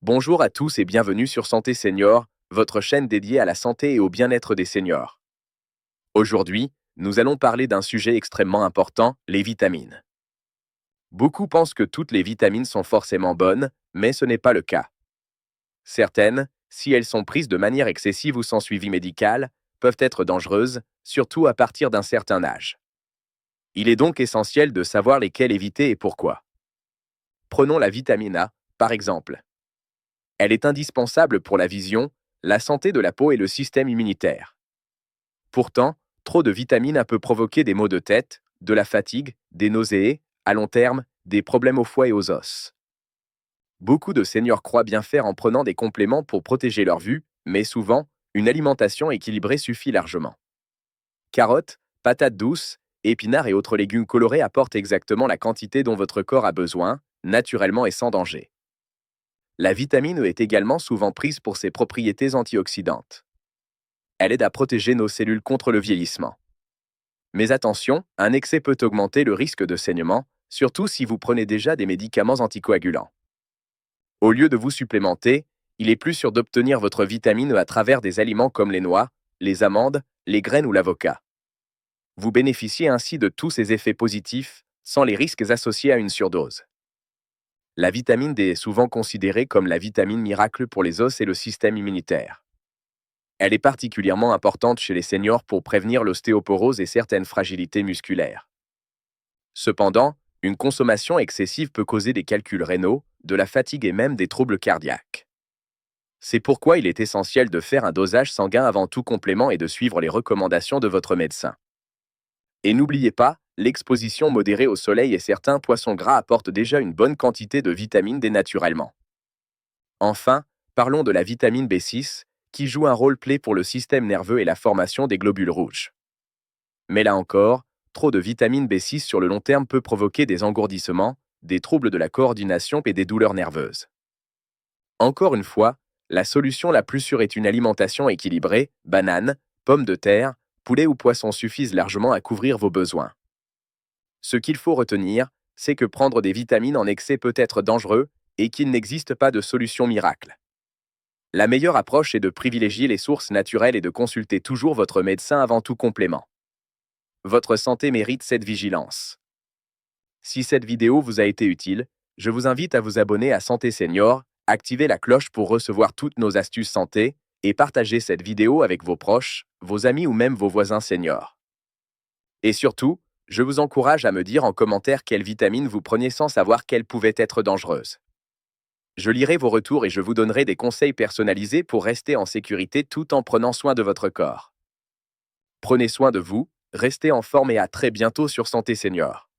Bonjour à tous et bienvenue sur Santé Senior, votre chaîne dédiée à la santé et au bien-être des seniors. Aujourd'hui, nous allons parler d'un sujet extrêmement important, les vitamines. Beaucoup pensent que toutes les vitamines sont forcément bonnes, mais ce n'est pas le cas. Certaines, si elles sont prises de manière excessive ou sans suivi médical, peuvent être dangereuses, surtout à partir d'un certain âge. Il est donc essentiel de savoir lesquelles éviter et pourquoi. Prenons la vitamine A, par exemple. Elle est indispensable pour la vision, la santé de la peau et le système immunitaire. Pourtant, trop de vitamine A peut provoquer des maux de tête, de la fatigue, des nausées, à long terme, des problèmes au foie et aux os. Beaucoup de seniors croient bien faire en prenant des compléments pour protéger leur vue, mais souvent, une alimentation équilibrée suffit largement. Carottes, patates douces, épinards et autres légumes colorés apportent exactement la quantité dont votre corps a besoin, naturellement et sans danger. La vitamine E est également souvent prise pour ses propriétés antioxydantes. Elle aide à protéger nos cellules contre le vieillissement. Mais attention, un excès peut augmenter le risque de saignement, surtout si vous prenez déjà des médicaments anticoagulants. Au lieu de vous supplémenter, il est plus sûr d'obtenir votre vitamine E à travers des aliments comme les noix, les amandes, les graines ou l'avocat. Vous bénéficiez ainsi de tous ces effets positifs, sans les risques associés à une surdose. La vitamine D est souvent considérée comme la vitamine miracle pour les os et le système immunitaire. Elle est particulièrement importante chez les seniors pour prévenir l'ostéoporose et certaines fragilités musculaires. Cependant, une consommation excessive peut causer des calculs rénaux, de la fatigue et même des troubles cardiaques. C'est pourquoi il est essentiel de faire un dosage sanguin avant tout complément et de suivre les recommandations de votre médecin. Et n'oubliez pas, l'exposition modérée au soleil et certains poissons gras apportent déjà une bonne quantité de vitamine D naturellement. Enfin, parlons de la vitamine B6, qui joue un rôle clé pour le système nerveux et la formation des globules rouges. Mais là encore, trop de vitamine B6 sur le long terme peut provoquer des engourdissements, des troubles de la coordination et des douleurs nerveuses. Encore une fois, la solution la plus sûre est une alimentation équilibrée, bananes, pommes de terre, poulet ou poisson suffisent largement à couvrir vos besoins. Ce qu'il faut retenir, c'est que prendre des vitamines en excès peut être dangereux et qu'il n'existe pas de solution miracle. La meilleure approche est de privilégier les sources naturelles et de consulter toujours votre médecin avant tout complément. Votre santé mérite cette vigilance. Si cette vidéo vous a été utile, je vous invite à vous abonner à Santé Senior, activer la cloche pour recevoir toutes nos astuces santé et partager cette vidéo avec vos proches, vos amis ou même vos voisins seniors. Et surtout, je vous encourage à me dire en commentaire quelles vitamines vous preniez sans savoir qu'elles pouvaient être dangereuses. Je lirai vos retours et je vous donnerai des conseils personnalisés pour rester en sécurité tout en prenant soin de votre corps. Prenez soin de vous, restez en forme et à très bientôt sur Santé Senior.